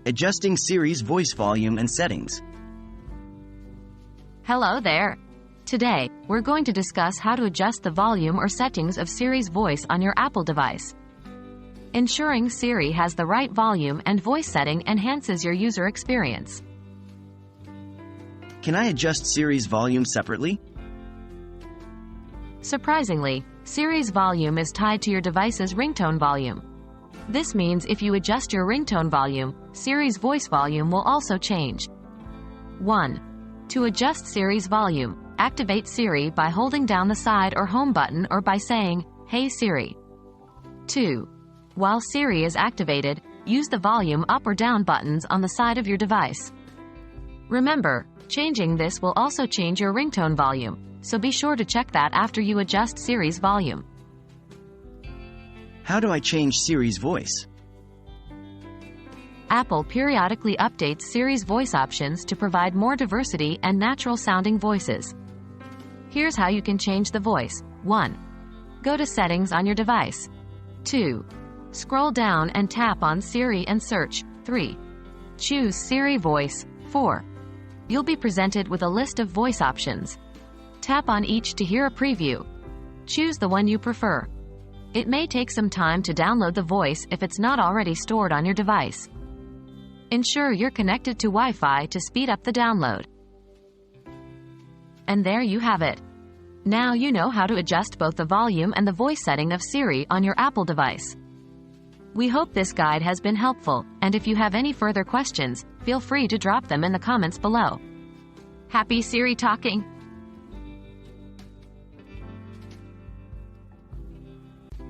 Adjusting Siri's voice volume and settings. Hello there. Today, we're going to discuss how to adjust the volume or settings of Siri's voice on your Apple device. Ensuring Siri has the right volume and voice setting enhances your user experience. Can I adjust Siri's volume separately? Surprisingly, Siri's volume is tied to your device's ringtone volume. This means if you adjust your ringtone volume, Siri's voice volume will also change. 1. To adjust Siri's volume, activate Siri by holding down the side or home button or by saying, "Hey Siri." 2. While Siri is activated, use the volume up or down buttons on the side of your device. Remember, changing this will also change your ringtone volume, so be sure to check that after you adjust Siri's volume. How do I change Siri's voice? Apple periodically updates Siri's voice options to provide more diversity and natural-sounding voices. Here's how you can change the voice. 1. Go to Settings on your device. 2. Scroll down and tap on Siri and search. 3. Choose Siri Voice. 4. You'll be presented with a list of voice options. Tap on each to hear a preview. Choose the one you prefer. It may take some time to download the voice if it's not already stored on your device. Ensure you're connected to Wi-Fi to speed up the download. And there you have it. Now you know how to adjust both the volume and the voice setting of Siri on your Apple device. We hope this guide has been helpful, and if you have any further questions, feel free to drop them in the comments below. Happy Siri talking!